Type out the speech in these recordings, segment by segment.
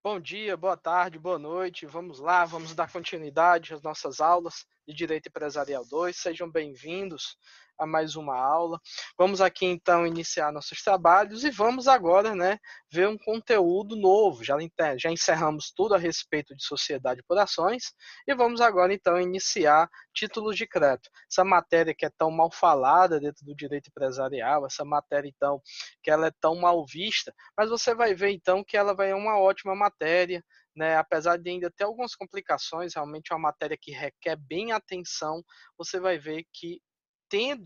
Bom dia, boa tarde, boa noite. Vamos lá, vamos dar continuidade às nossas aulas de Direito Empresarial 2. Sejam bem-vindos a mais uma aula. Vamos aqui então iniciar nossos trabalhos e vamos agora, ver um conteúdo novo. Já encerramos tudo a respeito de sociedade por ações e vamos agora então iniciar títulos de crédito. Essa matéria que é tão mal falada dentro do direito empresarial, essa matéria então que ela é tão mal vista, mas você vai ver então que ela vai ser uma ótima matéria, apesar de ainda ter algumas complicações, realmente é uma matéria que requer bem atenção, você vai ver que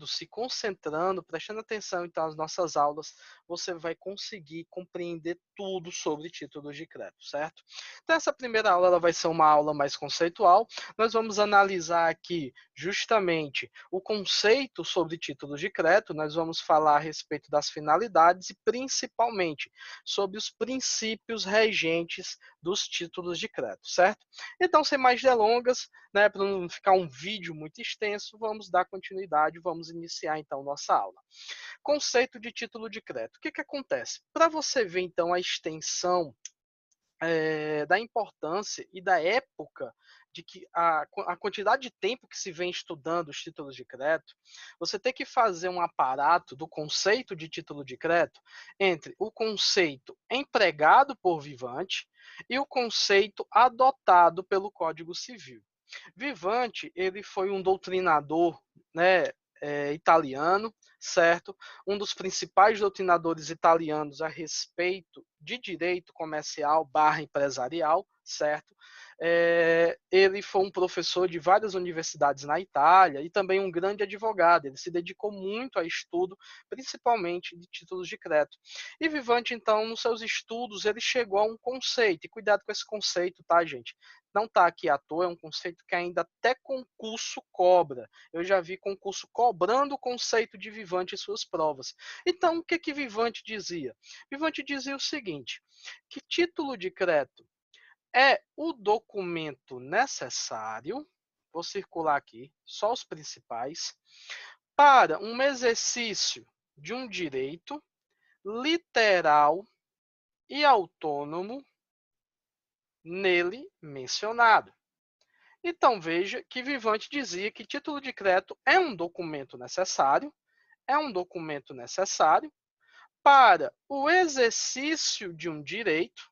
se concentrando, prestando atenção então às nossas aulas, você vai conseguir compreender tudo sobre títulos de crédito, certo? Então essa primeira aula ela vai ser uma aula mais conceitual, nós vamos analisar aqui justamente o conceito sobre títulos de crédito, nós vamos falar a respeito das finalidades e principalmente sobre os princípios regentes dos títulos de crédito, certo? Então, sem mais delongas, para não ficar um vídeo muito extenso, vamos dar continuidade, vamos iniciar então nossa aula. Conceito de título de crédito. O que, que acontece? Para você ver então a extensão da importância e da época de que a quantidade de tempo que se vem estudando os títulos de crédito, você tem que fazer um aparato do conceito de título de crédito entre o conceito empregado por Vivante e o conceito adotado pelo Código Civil. Vivante, ele foi um doutrinador, italiano, certo? Um dos principais doutrinadores italianos a respeito de direito comercial barra empresarial, certo? Ele foi um professor de várias universidades na Itália e também um grande advogado. Ele se dedicou muito a estudo, principalmente de títulos de crédito. E Vivante, então, nos seus estudos, ele chegou a um conceito, e cuidado com esse conceito, tá, gente? Não está aqui à toa, é um conceito que ainda até concurso cobra. Eu já vi concurso cobrando o conceito de Vivante em suas provas. Então, o que que Vivante dizia? Vivante dizia o seguinte, que título de crédito é o documento necessário, vou circular aqui, só os principais, para um exercício de um direito literal e autônomo nele mencionado. Então veja que Vivante dizia que título de crédito é um documento necessário para o exercício de um direito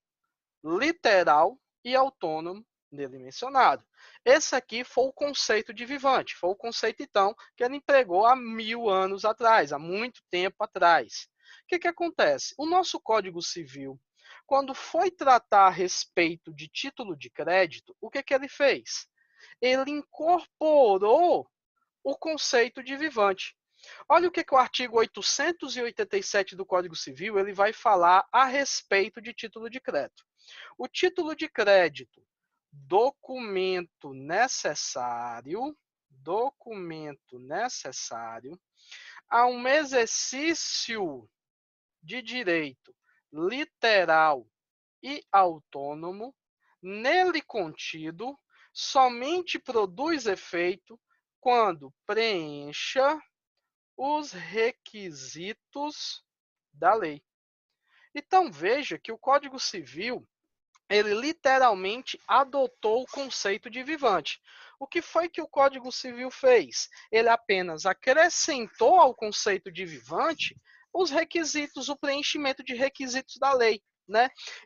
literal e autônomo nele mencionado. Esse aqui foi o conceito de Vivante, foi o conceito então que ele empregou há 1000 anos atrás, há muito tempo atrás. O que que acontece? O nosso Código Civil, quando foi tratar a respeito de título de crédito, o que que ele fez? Ele incorporou o conceito de Vivante. Olha o que o artigo 887 do Código Civil ele vai falar a respeito de título de crédito. O título de crédito, documento necessário a um exercício de direito literal e autônomo, nele contido, somente produz efeito quando preencha os requisitos da lei. Então veja que o Código Civil ele literalmente adotou o conceito de Vivante. O que foi que o Código Civil fez? Ele apenas acrescentou ao conceito de Vivante os requisitos, o preenchimento de requisitos da lei.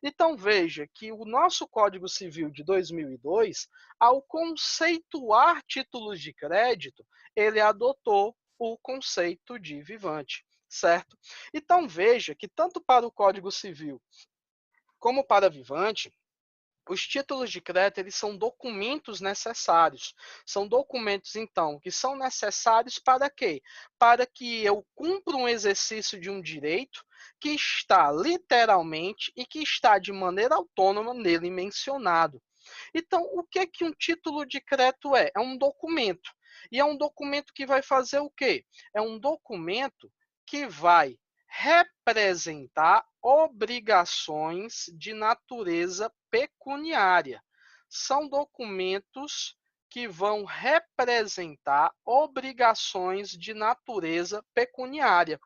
Então veja que o nosso Código Civil de 2002, ao conceituar títulos de crédito, ele adotou o conceito de Vivante, certo? Então veja que tanto para o Código Civil como para Vivante, os títulos de crédito eles são documentos necessários. São documentos, então, que são necessários para quê? Para que eu cumpra um exercício de um direito que está literalmente e que está de maneira autônoma nele mencionado. Então, o que é que um título de crédito é? É um documento. E é um documento que vai fazer o quê? É um documento que vai representar obrigações de natureza pecuniária. São documentos que vão representar obrigações de natureza pecuniária.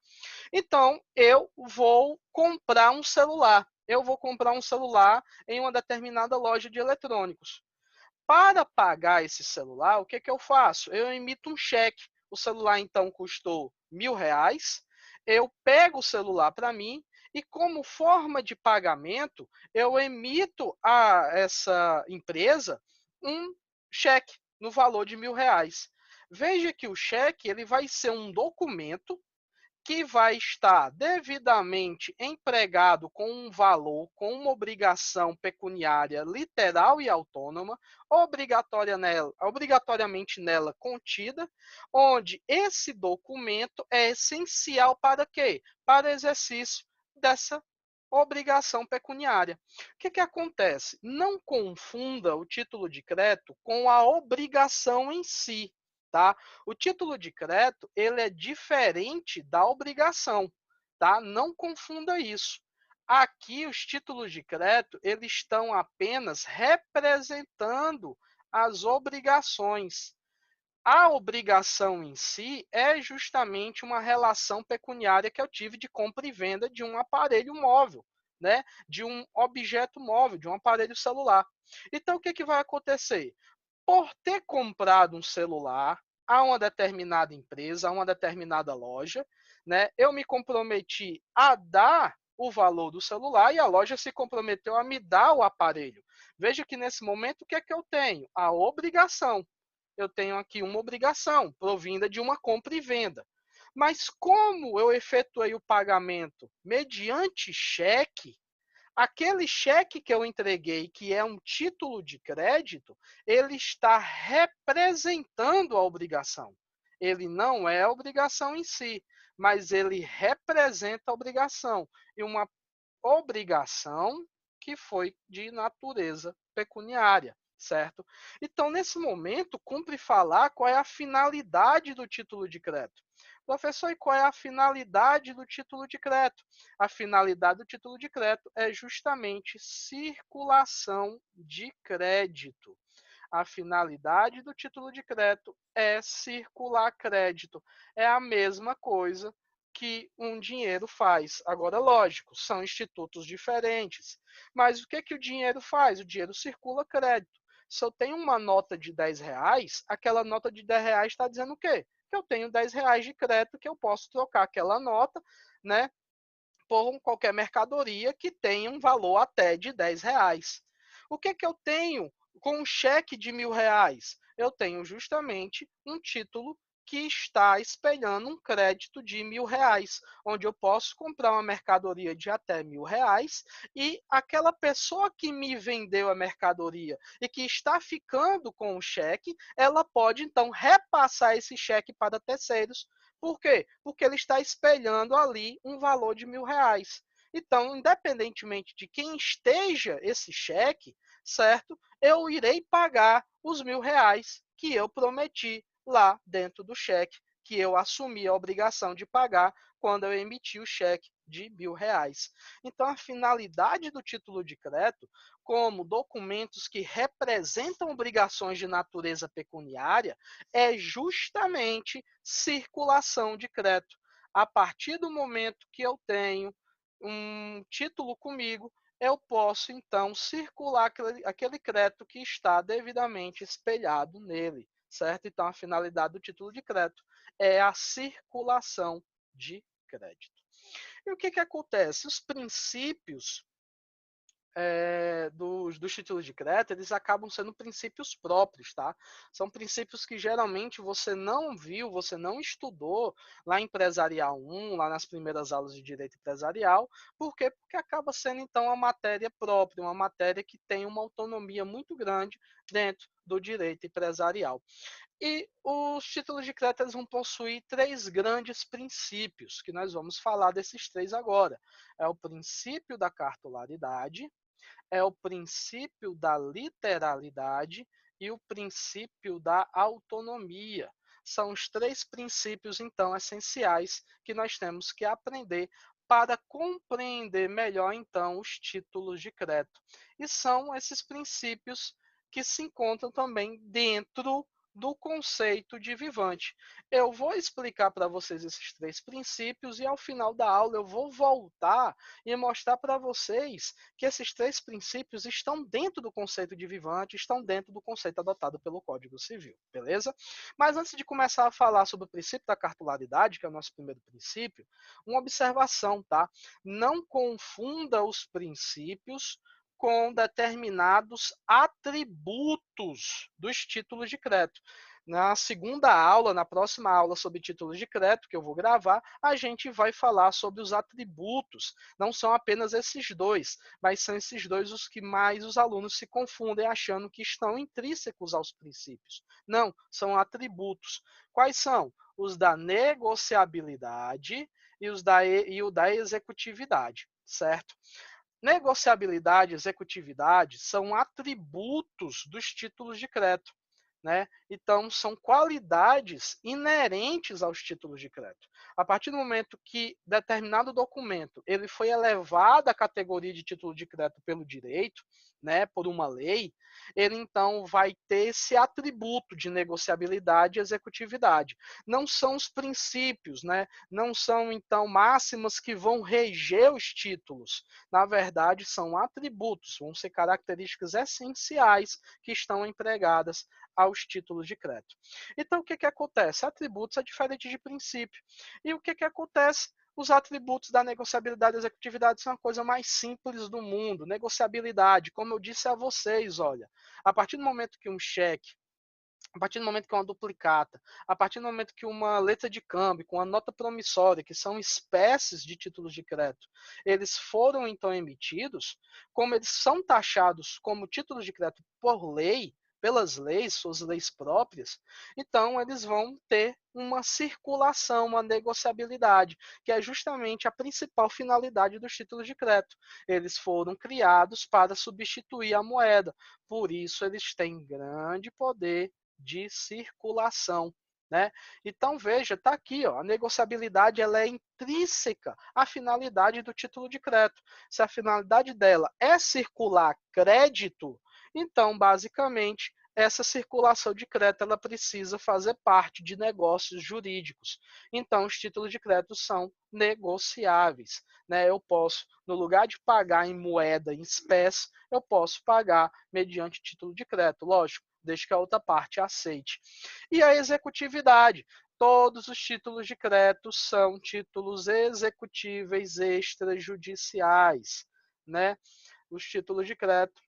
Então, eu vou comprar um celular. eu vou comprar um celular em uma determinada loja de eletrônicos. Para pagar esse celular, o que, que eu faço? Eu emito um cheque. O celular, então, custou R$ 1.000. Eu pego o celular para mim e, como forma de pagamento, eu emito a essa empresa um cheque no valor de R$ 1.000. Veja que o cheque ele vai ser um documento que vai estar devidamente empregado com um valor, com uma obrigação pecuniária literal e autônoma, obrigatoriamente nela contida, onde esse documento é essencial para quê? Para exercício dessa obrigação pecuniária. O que acontece? Não confunda o título de crédito com a obrigação em si. Tá? O título de crédito ele é diferente da obrigação, tá? Não confunda isso. Aqui os títulos de crédito eles estão apenas representando as obrigações. A obrigação em si é justamente uma relação pecuniária que eu tive de compra e venda de um aparelho móvel, né? De um objeto móvel, de um aparelho celular. Então, o que, que vai acontecer? Por ter comprado um celular a uma determinada empresa, a uma determinada loja, né, eu me comprometi a dar o valor do celular e a loja se comprometeu a me dar o aparelho. Veja que nesse momento o que é que eu tenho? A obrigação. Eu tenho aqui uma obrigação provinda de uma compra e venda. Mas como eu efetuei o pagamento mediante cheque, aquele cheque que eu entreguei, que é um título de crédito, ele está representando a obrigação. Ele não é a obrigação em si, mas ele representa a obrigação. E uma obrigação que foi de natureza pecuniária, certo? Então, nesse momento, cumpre falar qual é a finalidade do título de crédito. Professor, e qual é a finalidade do título de crédito? A finalidade do título de crédito é justamente circulação de crédito. A finalidade do título de crédito é circular crédito. É a mesma coisa que um dinheiro faz. Agora, lógico, são institutos diferentes. Mas o que, que o dinheiro faz? O dinheiro circula crédito. Se eu tenho uma nota de R$ 10, aquela nota de R$ 10 está dizendo o quê? Que eu tenho R$ 10 de crédito que eu posso trocar aquela nota, né, por qualquer mercadoria que tenha um valor até de R$ 10. O que, que eu tenho com um cheque de R$ 1.000? Eu tenho justamente um título que está espelhando um crédito de R$ 1.000, onde eu posso comprar uma mercadoria de até R$ 1.000 e aquela pessoa que me vendeu a mercadoria e que está ficando com o cheque, ela pode então repassar esse cheque para terceiros. Por quê? Porque ele está espelhando ali um valor de R$ 1.000. Então, independentemente de quem esteja esse cheque, certo? Eu irei pagar os R$ 1.000 que eu prometi lá dentro do cheque, que eu assumi a obrigação de pagar quando eu emiti o cheque de R$ 1.000. Então, a finalidade do título de crédito, como documentos que representam obrigações de natureza pecuniária, é justamente circulação de crédito. A partir do momento que eu tenho um título comigo, eu posso então circular aquele crédito que está devidamente espelhado nele, certo? Então, a finalidade do título de crédito é a circulação de crédito. E o que, que acontece? Os princípios dos títulos de crédito, eles acabam sendo princípios próprios, tá? São princípios que geralmente você não viu, você não estudou lá em Empresarial 1, lá nas primeiras aulas de Direito Empresarial. Por quê? Porque acaba sendo, então, uma matéria própria, uma matéria que tem uma autonomia muito grande dentro do direito empresarial. E os títulos de crédito eles vão possuir três grandes princípios, que nós vamos falar desses três agora. É o princípio da cartolaridade, é o princípio da literalidade e o princípio da autonomia. São os três princípios, então, essenciais que nós temos que aprender para compreender melhor, então, os títulos de crédito. E são esses princípios que se encontram também dentro do conceito de vivante. Eu vou explicar para vocês esses 3 princípios e ao final da aula eu vou voltar e mostrar para vocês que esses 3 princípios estão dentro do conceito de vivante, estão dentro do conceito adotado pelo Código Civil, beleza? Mas antes de começar a falar sobre o princípio da cartularidade, que é o nosso primeiro princípio, uma observação, tá? Não confunda os princípios com determinados atributos dos títulos de crédito. Na segunda aula, na próxima aula sobre títulos de crédito, que eu vou gravar, a gente vai falar sobre os atributos. Não são apenas esses dois, mas são esses dois os que mais os alunos se confundem achando que estão intrínsecos aos princípios. Não, são atributos. Quais são? Os da negociabilidade e o da executividade, certo? Negociabilidade e executividade são atributos dos títulos de crédito. Né? Então, são qualidades inerentes aos títulos de crédito. A partir do momento que determinado documento ele foi elevado à categoria de título de crédito pelo direito, né, por uma lei, ele então vai ter esse atributo de negociabilidade e executividade. Não são os princípios, né? Não são então máximas que vão reger os títulos. Na verdade, são atributos, vão ser características essenciais que estão empregadas aos títulos de crédito. Então, o que acontece? Atributos é diferente de princípio. E o que acontece? Os atributos da negociabilidade e executividade são a coisa mais simples do mundo. Negociabilidade, como eu disse a vocês, olha, a partir do momento que um cheque, a partir do momento que uma duplicata, a partir do momento que uma letra de câmbio, com uma nota promissória, que são espécies de títulos de crédito, eles foram então emitidos, como eles são taxados como títulos de crédito por lei, pelas leis, suas leis próprias, então eles vão ter uma circulação, uma negociabilidade, que é justamente a principal finalidade dos títulos de crédito. Eles foram criados para substituir a moeda, por isso eles têm grande poder de circulação. Né? Então veja, está aqui, ó, a negociabilidade ela é intrínseca à finalidade do título de crédito. Se a finalidade dela é circular crédito, então basicamente essa circulação de crédito ela precisa fazer parte de negócios jurídicos. Então os títulos de crédito são negociáveis. Né? Eu posso, no lugar de pagar em moeda, em espécie, eu posso pagar mediante título de crédito, lógico, desde que a outra parte aceite. E a executividade. Todos os títulos de crédito são títulos executíveis extrajudiciais. Né? Os títulos de crédito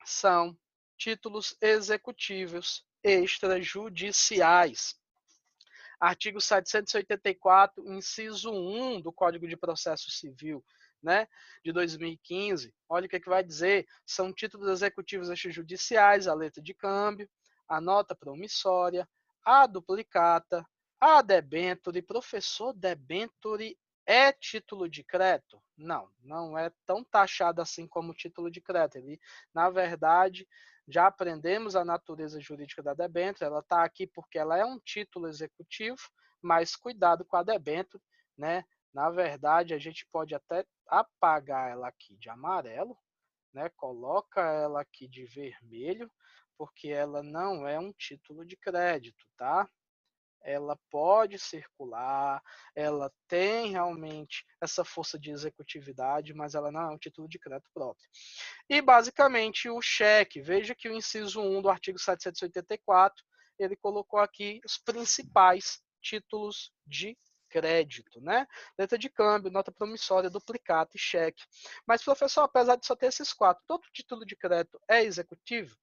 são títulos executivos extrajudiciais. Artigo 784, inciso 1 do Código de Processo Civil, né, de 2015. Olha o que vai dizer. São títulos executivos extrajudiciais, a letra de câmbio, a nota promissória, a duplicata, a debênture. Professor, debênture é título de crédito? Não, não é tão taxado assim como título de crédito. Ele, na verdade, já aprendemos a natureza jurídica da debênture, ela está aqui porque ela é um título executivo, mas cuidado com a debênture, né? Na verdade, a gente pode até apagar ela aqui de amarelo, né? Coloca ela aqui de vermelho, porque ela não é um título de crédito, tá? Ela pode circular, ela tem realmente essa força de executividade, mas ela não é um título de crédito próprio. E, basicamente, o cheque. Veja que o inciso 1 do artigo 784, ele colocou aqui os principais títulos de crédito, né? Letra de câmbio, nota promissória, duplicata e cheque. Mas, professor, apesar de só ter esses 4, todo título de crédito é executivo?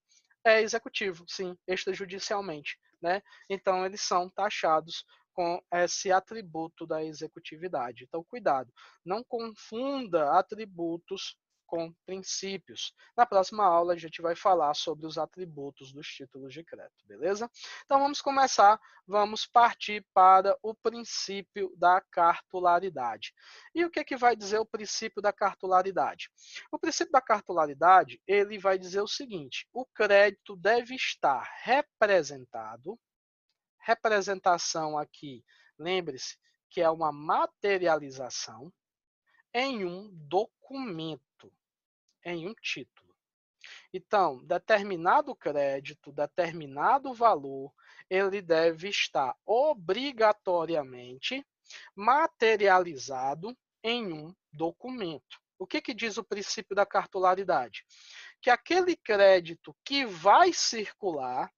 É executivo, sim, extrajudicialmente, né? Então, eles são taxados com esse atributo da executividade. Então, cuidado, não confunda atributos com princípios. Na próxima aula, a gente vai falar sobre os atributos dos títulos de crédito, beleza? Então, vamos começar, vamos partir para o princípio da cartularidade. E o que vai dizer o princípio da cartularidade? O princípio da cartularidade, ele vai dizer o seguinte: o crédito deve estar representado, representação aqui, lembre-se que é uma materialização, em um documento, em um título. Então, determinado crédito, determinado valor, ele deve estar obrigatoriamente materializado em um documento. O que diz o princípio da cartularidade? Que aquele crédito que vai circular,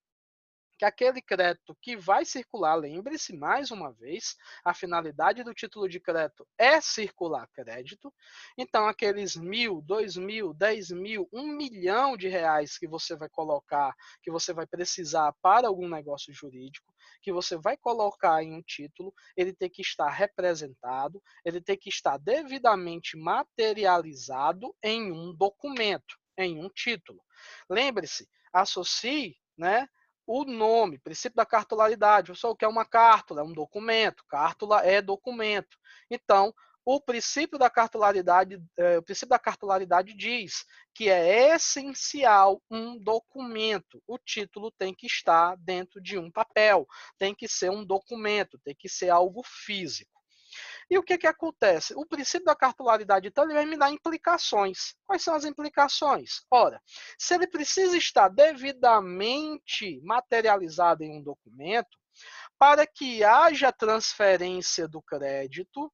lembre-se mais uma vez, a finalidade do título de crédito é circular crédito. Então, aqueles 1.000, 2.000, 10.000, 1 milhão de reais que você vai colocar, que você vai precisar para algum negócio jurídico, que você vai colocar em um título, ele tem que estar representado, ele tem que estar devidamente materializado em um documento, em um título. Lembre-se, associe, né, o nome, princípio da cartularidade. O que é uma cártula? É um documento. Cártula é documento. Então, o princípio da cartularidade diz que é essencial um documento. O título tem que estar dentro de um papel, tem que ser um documento, tem que ser algo físico. E o que acontece? O princípio da cartularidade, então, ele vai me dar implicações. Quais são as implicações? Ora, se ele precisa estar devidamente materializado em um documento, para que haja transferência do crédito,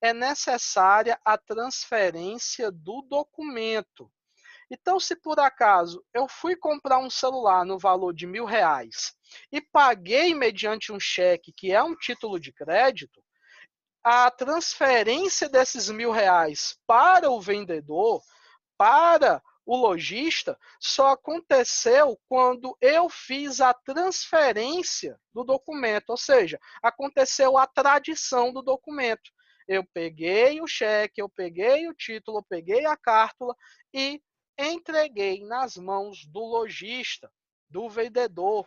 é necessária a transferência do documento. Então, se por acaso eu fui comprar um celular no valor de R$ 1.000 e paguei mediante um cheque, que é um título de crédito, a transferência desses R$ 1.000 para o vendedor, para o lojista, só aconteceu quando eu fiz a transferência do documento, ou seja, aconteceu a tradição do documento. Eu peguei o cheque, eu peguei o título, eu peguei a cártula e entreguei nas mãos do lojista, do vendedor.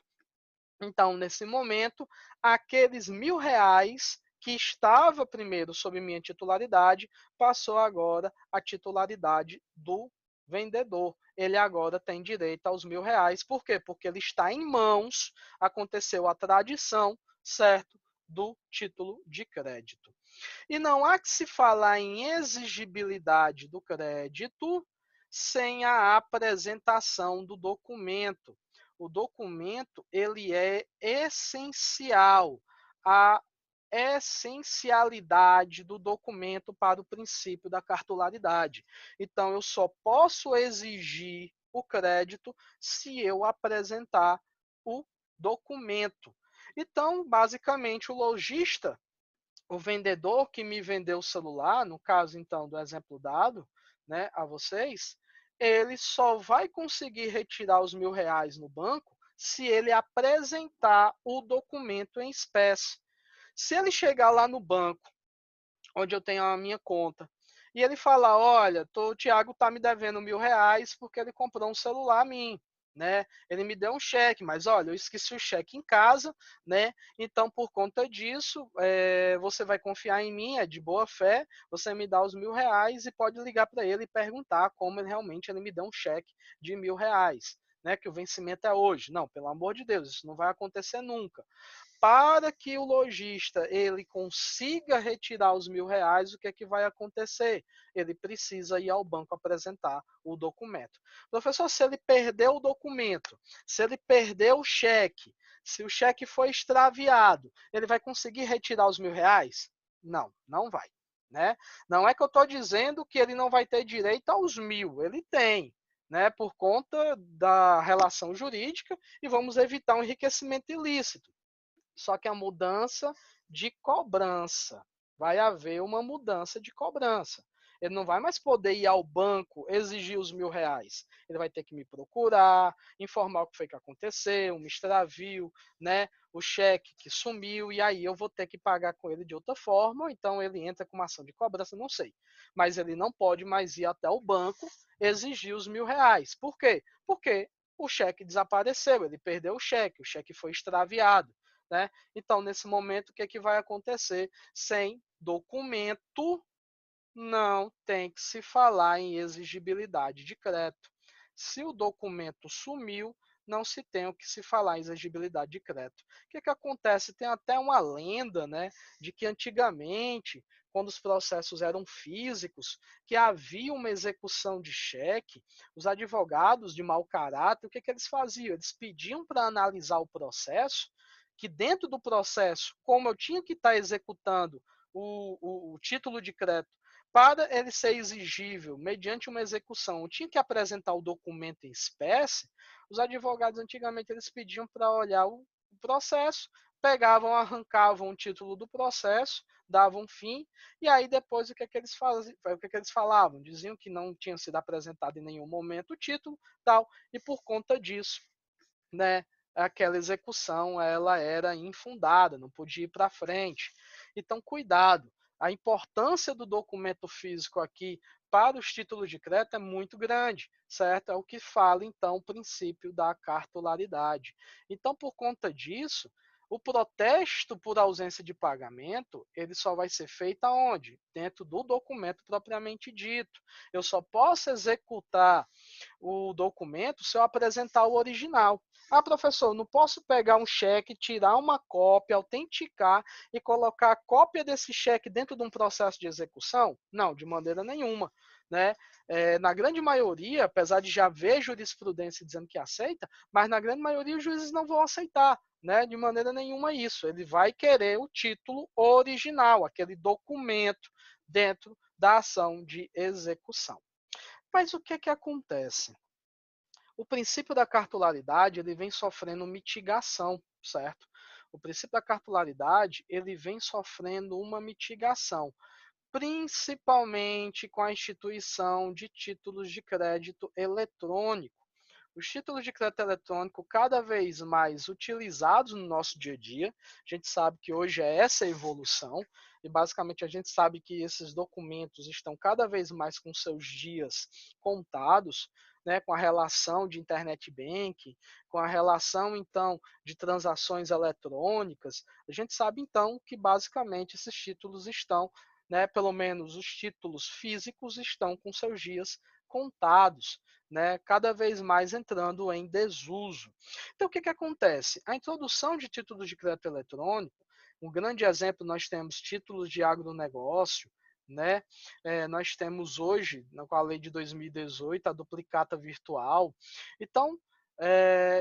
Então, nesse momento, aqueles R$ 1.000 que estava primeiro sob minha titularidade, passou agora a titularidade do vendedor. Ele agora tem direito aos R$ 1.000. Por quê? Porque ele está em mãos, aconteceu a tradição, certo? Do título de crédito. E não há que se falar em exigibilidade do crédito sem a apresentação do documento. O documento ele é essencial. A essencialidade do documento para o princípio da cartularidade. Então, eu só posso exigir o crédito se eu apresentar o documento. Então, basicamente, o lojista, o vendedor que me vendeu o celular, no caso então do exemplo dado, né, a vocês, ele só vai conseguir retirar os R$ 1.000 no banco se ele apresentar o documento em espécie. Se ele chegar lá no banco, onde eu tenho a minha conta, e ele falar, olha, o Thiago está me devendo R$ 1.000 porque ele comprou um celular a mim. Né? Ele me deu um cheque, mas olha, eu esqueci o cheque em casa, né? Então, por conta disso, você vai confiar em mim, é de boa fé, você me dá os R$ 1.000 e pode ligar para ele e perguntar como ele me deu um cheque de R$ 1.000, né? Que o vencimento é hoje. Não, pelo amor de Deus, isso não vai acontecer nunca. Para que o lojista ele consiga retirar os R$ 1.000, o que é que vai acontecer? Ele precisa ir ao banco apresentar o documento. Professor, se ele perdeu o documento, se ele perdeu o cheque, se o cheque foi extraviado, ele vai conseguir retirar os R$ 1.000? Não, não vai. Né? Não é que eu estou dizendo que ele não vai ter direito aos 1.000, ele tem. Né, por conta da relação jurídica, e vamos evitar um enriquecimento ilícito. Só que a mudança de cobrança. Vai haver uma mudança de cobrança. Ele não vai mais poder ir ao banco exigir os R$ 1.000. Ele vai ter que me procurar, informar o que foi que aconteceu, um extravio, né? O cheque que sumiu, e aí eu vou ter que pagar com ele de outra forma, ou então ele entra com uma ação de cobrança, não sei. Mas ele não pode mais ir até o banco exigir os R$ 1.000. Por quê? Porque o cheque desapareceu, ele perdeu o cheque foi extraviado. Né? Então, nesse momento, o que, é que vai acontecer? Sem documento, não tem que se falar em exigibilidade de crédito. Se o documento sumiu, não se tem o que se falar em exigibilidade de crédito. O que acontece? Tem até uma lenda, né, de que antigamente, quando os processos eram físicos, que havia uma execução de cheque, os advogados de mau caráter, o que eles faziam? Eles pediam para analisar o processo, que dentro do processo, como eu tinha que estar executando o título de crédito para ele ser exigível mediante uma execução, eu tinha que apresentar o documento em espécie. Os advogados antigamente eles pediam para olhar o processo, pegavam, arrancavam o título do processo, davam fim, e aí depois o que, eles faziam, o que eles falavam? Diziam que não tinha sido apresentado em nenhum momento o título, tal, e por conta disso, né, aquela execução ela era infundada, não podia ir para frente. Então, cuidado. A importância do documento físico aqui para os títulos de crédito é muito grande, certo? É o que fala, então, o princípio da cartolaridade. Então, por conta disso, o protesto por ausência de pagamento, ele só vai ser feito aonde? Dentro do documento propriamente dito. Eu só posso executar o documento se eu apresentar o original. Ah, professor, não posso pegar um cheque, tirar uma cópia, autenticar e colocar a cópia desse cheque dentro de um processo de execução? Não, de maneira nenhuma. Né? Na grande maioria, apesar de já haver jurisprudência dizendo que aceita, mas na grande maioria os juízes não vão aceitar, né? De maneira nenhuma isso. Ele vai querer o título original, aquele documento dentro da ação de execução. Mas o que acontece? O princípio da cartularidade ele vem sofrendo mitigação, certo? O princípio da cartularidade ele vem sofrendo uma mitigação, principalmente com a instituição de títulos de crédito eletrônico. Os títulos de crédito eletrônico cada vez mais utilizados no nosso dia a dia. A gente sabe que hoje é essa a evolução e basicamente a gente sabe que esses documentos estão cada vez mais com seus dias contados, né, com a relação de internet banking, com a relação então de transações eletrônicas. A gente sabe então que basicamente esses títulos estão, né, pelo menos os títulos físicos estão com seus dias contados, né, cada vez mais entrando em desuso. Então, o que acontece? A introdução de títulos de crédito eletrônico, um grande exemplo, nós temos títulos de agronegócio, né? Nós temos hoje, com a lei de 2018, a duplicata virtual. Então,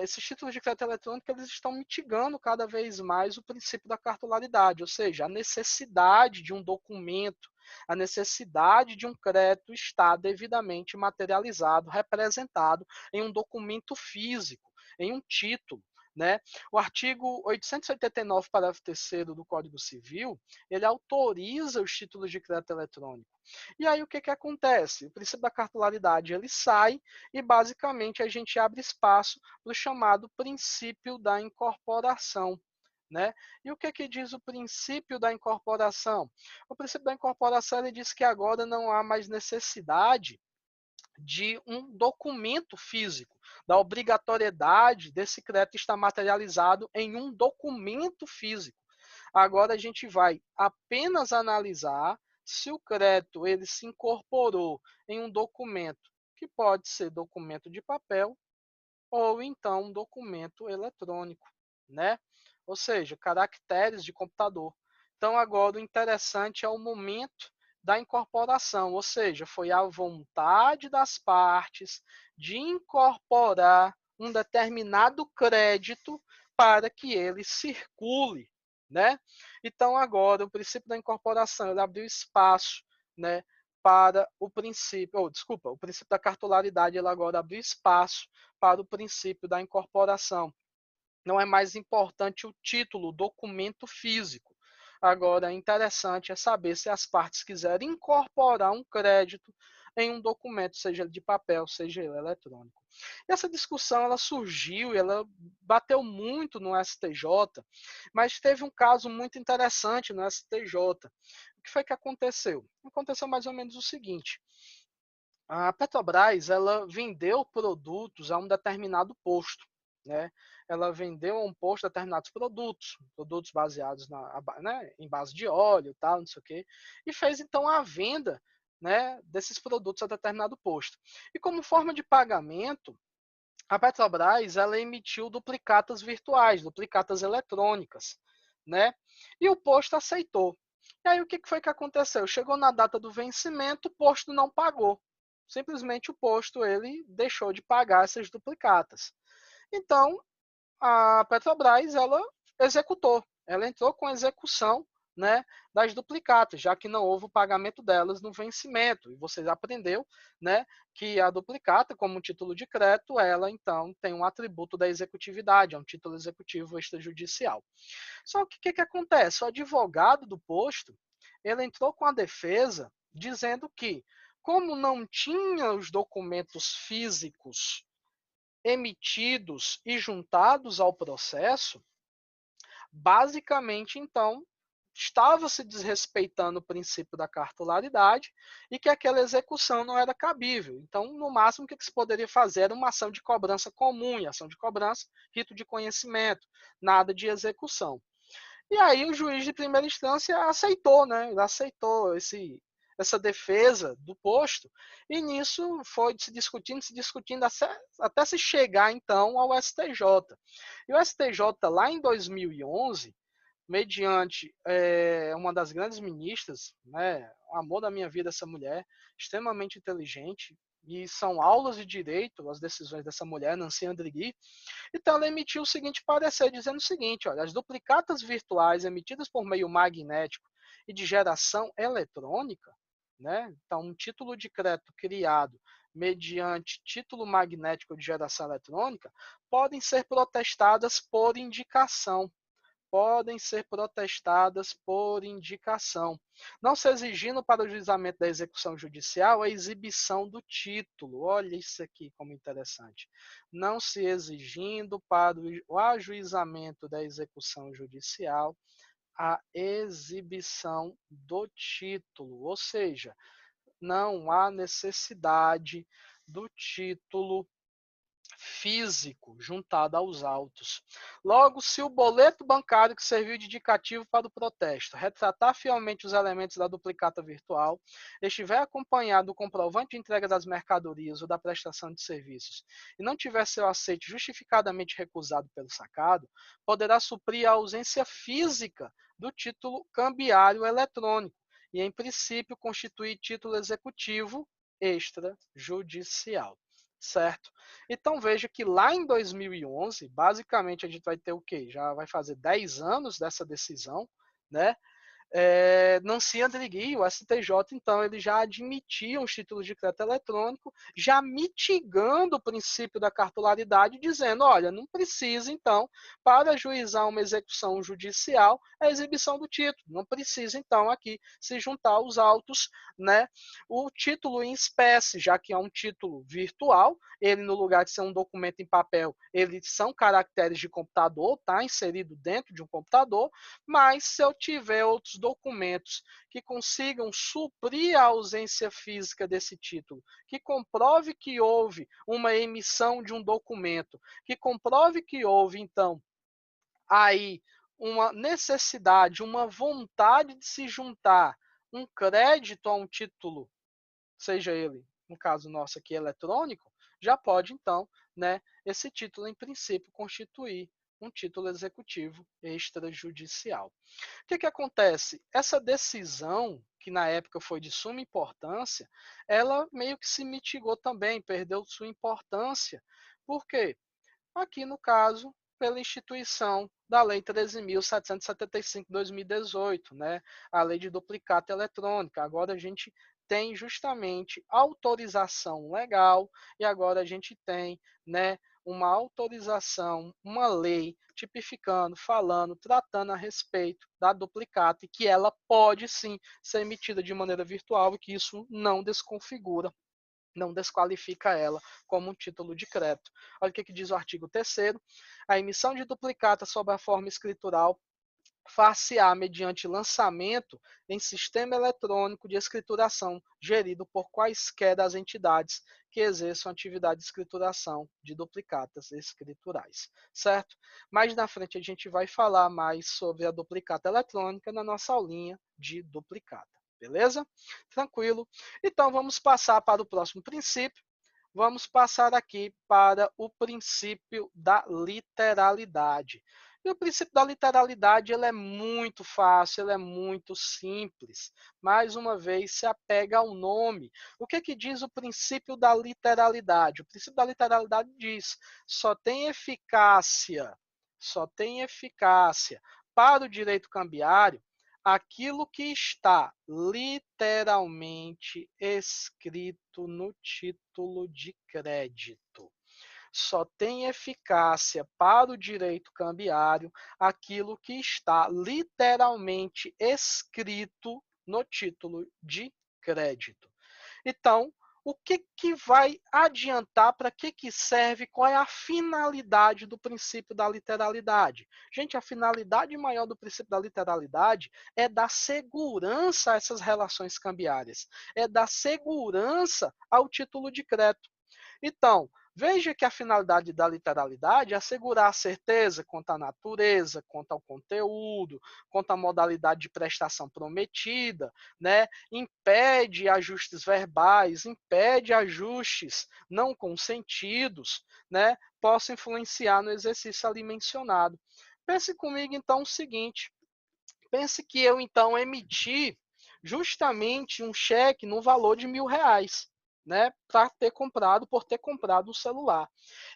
esses títulos de crédito eletrônico eles estão mitigando cada vez mais o princípio da cartolaridade, ou seja, a necessidade de um documento, a necessidade de um crédito estar devidamente materializado, representado em um documento físico, em um título. Né? O artigo 889, parágrafo 3º do Código Civil, ele autoriza os títulos de crédito eletrônico. E aí o que acontece? O princípio da cartolaridade ele sai e basicamente a gente abre espaço para o chamado princípio da incorporação. Né? E o que diz o princípio da incorporação? O princípio da incorporação ele diz que agora não há mais necessidade de um documento físico, da obrigatoriedade desse crédito estar materializado em um documento físico. Agora a gente vai apenas analisar se o crédito ele se incorporou em um documento, que pode ser documento de papel ou então um documento eletrônico, né? Ou seja, caracteres de computador. Então agora o interessante é o momento da incorporação, ou seja, foi a vontade das partes de incorporar um determinado crédito para que ele circule, né? Então agora o princípio da incorporação ele abriu espaço, né, para o princípio, o princípio da cartolaridade ele agora abriu espaço para o princípio da incorporação. Não é mais importante o título, o documento físico. Agora, interessante é saber se as partes quiserem incorporar um crédito em um documento, seja ele de papel, seja ele eletrônico. E essa discussão ela surgiu e ela bateu muito no STJ, mas teve um caso muito interessante no STJ. O que foi que aconteceu? Aconteceu mais ou menos o seguinte: a Petrobras ela vendeu produtos a um determinado posto, né? Ela vendeu a um posto determinados produtos, produtos baseados né, em base de óleo, tal, não sei o quê, e fez então a venda, né, desses produtos a determinado posto. E como forma de pagamento, a Petrobras ela emitiu duplicatas virtuais, duplicatas eletrônicas, né? E o posto aceitou. E aí o que foi que aconteceu? Chegou na data do vencimento, o posto não pagou. Simplesmente o posto ele deixou de pagar essas duplicatas. Então, a Petrobras ela executou, ela entrou com execução, né, das duplicatas, já que não houve o pagamento delas no vencimento. E você aprendeu, né, que a duplicata, como um título de crédito, ela então tem um atributo da executividade, é um título executivo extrajudicial. Só que o que acontece? O advogado do posto, ele entrou com a defesa dizendo que, como não tinha os documentos físicos emitidos e juntados ao processo, basicamente, então, estava se desrespeitando o princípio da cartularidade e que aquela execução não era cabível. Então, no máximo, o que se poderia fazer era uma ação de cobrança comum, e ação de cobrança, rito de conhecimento, nada de execução. E aí o juiz de primeira instância aceitou, né? Ele aceitou essa defesa do posto, e nisso foi se discutindo até se chegar então ao STJ. E o STJ, lá em 2011, mediante uma das grandes ministras, né, o amor da minha vida, essa mulher, extremamente inteligente, e são aulas de direito, as decisões dessa mulher, Nancy Andrighi. Então, ela emitiu o seguinte parecer, dizendo o seguinte: olha, as duplicatas virtuais emitidas por meio magnético e de geração eletrônica, né? Então, um título de crédito criado mediante título magnético de geração eletrônica podem ser protestadas por indicação. Podem ser protestadas por indicação, não se exigindo para o juizamento da execução judicial a exibição do título. Olha isso aqui como interessante. Não se exigindo para o ajuizamento da execução judicial a exibição do título, ou seja, não há necessidade do título físico juntado aos autos. Logo, se o boleto bancário que serviu de indicativo para o protesto retratar fielmente os elementos da duplicata virtual, estiver acompanhado do comprovante de entrega das mercadorias ou da prestação de serviços e não tiver seu aceite justificadamente recusado pelo sacado, poderá suprir a ausência física do título cambiário eletrônico e, em princípio, constituir título executivo extrajudicial. Certo? Então veja que lá em 2011, basicamente a gente vai ter o quê? Já vai fazer 10 anos dessa decisão, né? Nancy Andrighi, o STJ, então, ele já admitia os títulos de crédito eletrônico, já mitigando o princípio da cartularidade, dizendo, olha, não precisa, então, para ajuizar uma execução judicial, a exibição do título. Não precisa, então, aqui se juntar aos autos, né, o título em espécie, já que é um título virtual, ele, no lugar de ser um documento em papel, eles são caracteres de computador, está inserido dentro de um computador, mas se eu tiver outros documentos que consigam suprir a ausência física desse título, que comprove que houve uma emissão de um documento, que comprove que houve, então, aí uma necessidade, uma vontade de se juntar um crédito a um título, seja ele, no caso nosso aqui, eletrônico, já pode, então, né, esse título, em princípio, constituir um título executivo extrajudicial. O que acontece? Essa decisão, que na época foi de suma importância, ela meio que se mitigou também, perdeu sua importância. Por quê? Aqui, no caso, pela instituição da Lei 13.775 de 2018, né? A Lei de Duplicata Eletrônica. Agora a gente tem justamente autorização legal e agora a gente tem, né, uma autorização, uma lei tipificando, falando, tratando a respeito da duplicata e que ela pode sim ser emitida de maneira virtual e que isso não desconfigura, não desqualifica ela como um título de crédito. Olha o que diz o artigo 3º. A emissão de duplicata sob a forma escritural far-se-á mediante lançamento em sistema eletrônico de escrituração gerido por quaisquer das entidades que exerçam atividade de escrituração de duplicatas escriturais, certo? Mais na frente a gente vai falar mais sobre a duplicata eletrônica na nossa aulinha de duplicata, beleza? Tranquilo? Então vamos passar para o próximo princípio. vamos passar aqui para o princípio da literalidade. E o princípio da literalidade ele é muito fácil, ele é muito simples. Mais uma vez, se apega ao nome. O que diz o princípio da literalidade? O princípio da literalidade diz: só tem eficácia para o direito cambiário aquilo que está literalmente escrito no título de crédito. Só tem eficácia para o direito cambiário aquilo que está literalmente escrito no título de crédito. Então, o que vai adiantar, para que serve, qual é a finalidade do princípio da literalidade? Gente, a finalidade maior do princípio da literalidade é dar segurança a essas relações cambiárias, é dar segurança ao título de crédito. Então, veja que a finalidade da literalidade é assegurar a certeza quanto à natureza, quanto ao conteúdo, quanto à modalidade de prestação prometida, né? Impede ajustes verbais, impede ajustes não consentidos, né? Possa influenciar no exercício ali mencionado. Pense comigo então o seguinte: pense que eu então emiti justamente um cheque no valor de R$ 1.000, né, por ter comprado um celular.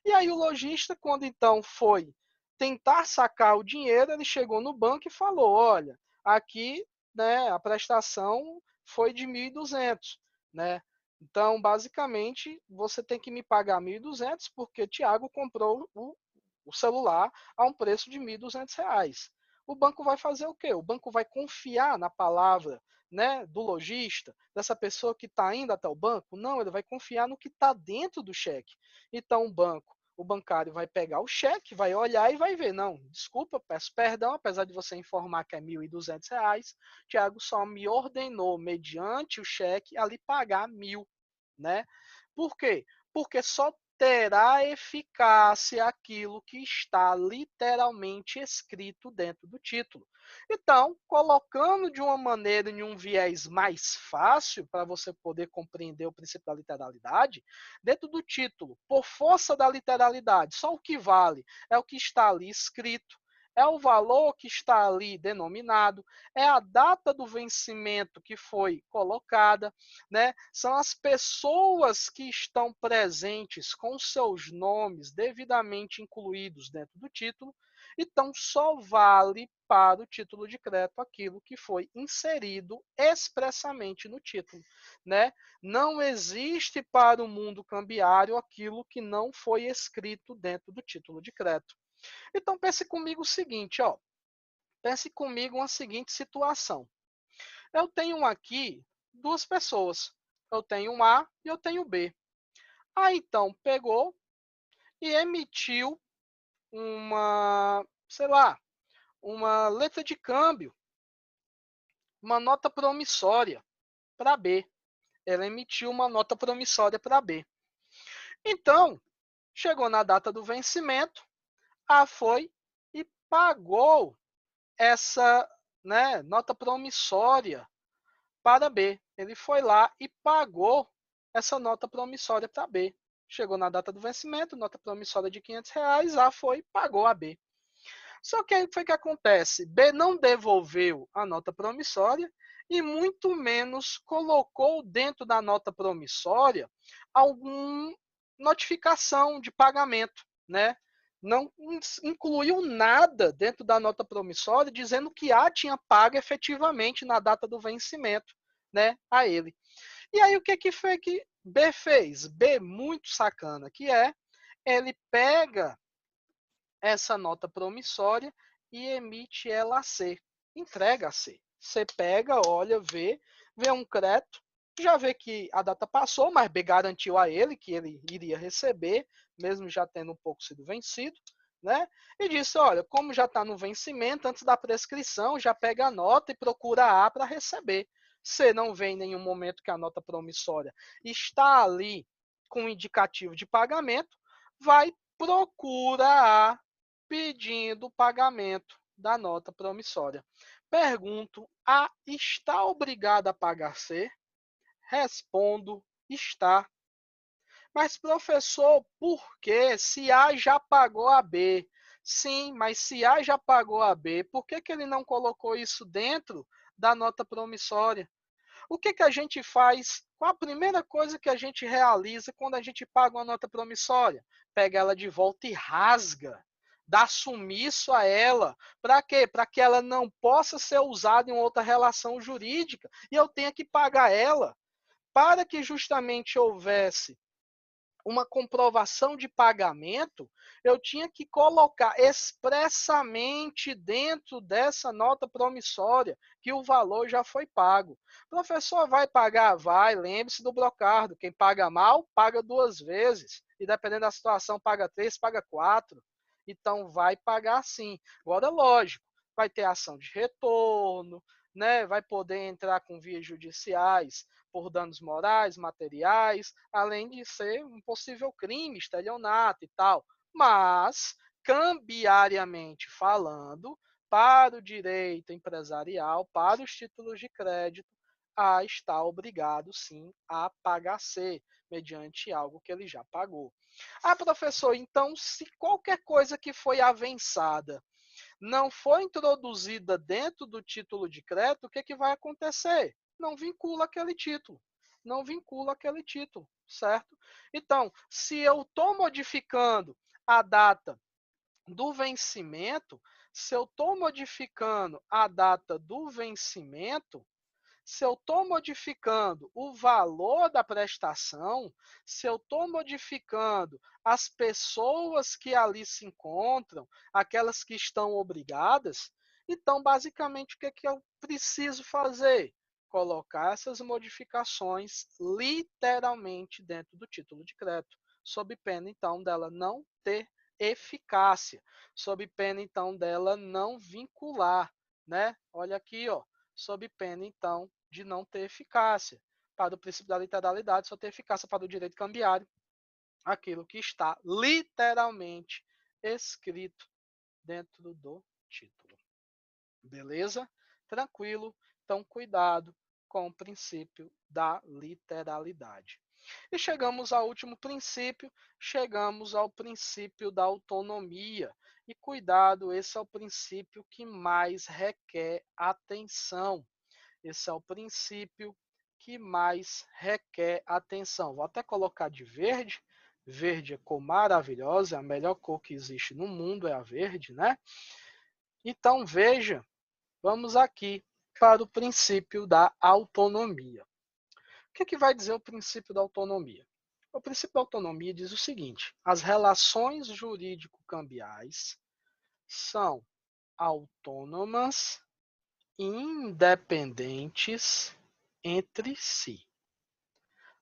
E aí o lojista, quando então foi tentar sacar o dinheiro, ele chegou no banco e falou: olha, aqui, né, a prestação foi de 1.200, né? Então, basicamente, você tem que me pagar 1.200 porque Tiago comprou o celular a um preço de R$ 1.200. O banco vai fazer o quê? O banco vai confiar na palavra, né, do lojista, dessa pessoa que está indo até o banco? Não, ele vai confiar no que está dentro do cheque. Então, o bancário vai pegar o cheque, vai olhar e vai ver: não, desculpa, peço perdão, apesar de você informar que é R$ 1.200, Tiago só me ordenou, mediante o cheque, ali pagar 1.000, né? Por quê? Porque só terá eficácia aquilo que está literalmente escrito dentro do título. Então, colocando de uma maneira, em um viés mais fácil, para você poder compreender o princípio da literalidade, dentro do título, por força da literalidade, só o que vale é o que está ali escrito, é o valor que está ali denominado, é a data do vencimento que foi colocada, né? São as pessoas que estão presentes com seus nomes devidamente incluídos dentro do título. Então, só vale para o título de crédito aquilo que foi inserido expressamente no título, né? Não existe para o mundo cambiário aquilo que não foi escrito dentro do título de crédito. Então, pense comigo o seguinte, ó. Pense comigo uma seguinte situação. Eu tenho aqui duas pessoas. Eu tenho um A e eu tenho B. A então pegou e emitiu sei lá, uma letra de câmbio, uma nota promissória para B. Ela emitiu uma nota promissória para B. Então, chegou na data do vencimento, A foi e pagou essa, né, nota promissória para B. Ele foi lá e pagou essa nota promissória para B. Chegou na data do vencimento, nota promissória de R$ 500, A foi e pagou a B. Só que aí o que foi que acontece? B não devolveu a nota promissória e muito menos colocou dentro da nota promissória alguma notificação de pagamento, né? Não incluiu nada dentro da nota promissória dizendo que A tinha pago efetivamente na data do vencimento, né, a ele. E aí o que foi que B fez? B, muito sacana, que é, ele pega essa nota promissória e emite ela a C, entrega a C. Você pega, olha, vê um crédito, já vê que a data passou, mas B garantiu a ele que ele iria receber, mesmo já tendo um pouco sido vencido, né? E disse: olha, como já está no vencimento, antes da prescrição, já pega a nota e procura A para receber. C não vê em nenhum momento que a nota promissória está ali com indicativo de pagamento, vai procura A pedindo o pagamento da nota promissória. Pergunto: A está obrigada a pagar C? Respondo: está. Mas, professor, por quê? Se A já pagou a B. Sim, mas se A já pagou a B, por que, que ele não colocou isso dentro da nota promissória? O que, que a gente faz? Qual a primeira coisa que a gente realiza quando a gente paga uma nota promissória? Pega ela de volta e rasga. Dá sumiço a ela. Para quê? Para que ela não possa ser usada em outra relação jurídica e eu tenha que pagar ela. Para que justamente houvesse uma comprovação de pagamento, eu tinha que colocar expressamente dentro dessa nota promissória que o valor já foi pago. Professor, vai pagar? Vai, lembre-se do brocardo. Quem paga mal, paga duas vezes. E dependendo da situação, paga três, paga quatro. Então, vai pagar sim. Agora, lógico, vai ter ação de retorno, né? Vai poder entrar com vias judiciais por danos morais, materiais, além de ser um possível crime, estelionato e tal. Mas, cambiariamente falando, para o direito empresarial, para os títulos de crédito, A está obrigado, sim, a pagar C, mediante algo que ele já pagou. Ah, professor, então, se qualquer coisa que foi avançada não foi introduzida dentro do título de crédito, o que, que vai acontecer? Não vincula aquele título. Não vincula aquele título, certo? Então, se eu estou modificando a data do vencimento, se eu estou modificando a data do vencimento, se eu estou modificando o valor da prestação, se eu estou modificando as pessoas que ali se encontram, aquelas que estão obrigadas, então, basicamente, o que, é que eu preciso fazer? Colocar essas modificações literalmente dentro do título de crédito, sob pena, então, dela não ter eficácia, sob pena, então, dela não vincular, né? Olha aqui, ó, sob pena, então, de não ter eficácia. Para o princípio da literalidade, só ter eficácia para o direito cambiário, aquilo que está literalmente escrito dentro do título. Beleza? Tranquilo? Então, cuidado com o princípio da literalidade. E chegamos ao último princípio, chegamos ao princípio da autonomia. E cuidado, esse é o princípio que mais requer atenção. Esse é o princípio que mais requer atenção. Vou até colocar de verde. Verde é cor maravilhosa, a melhor cor que existe no mundo é a verde, né? Então, veja, vamos aqui para o princípio da autonomia. O que, que vai dizer o princípio da autonomia? O princípio da autonomia diz o seguinte: as relações jurídico-cambiais são autônomas independentes entre si.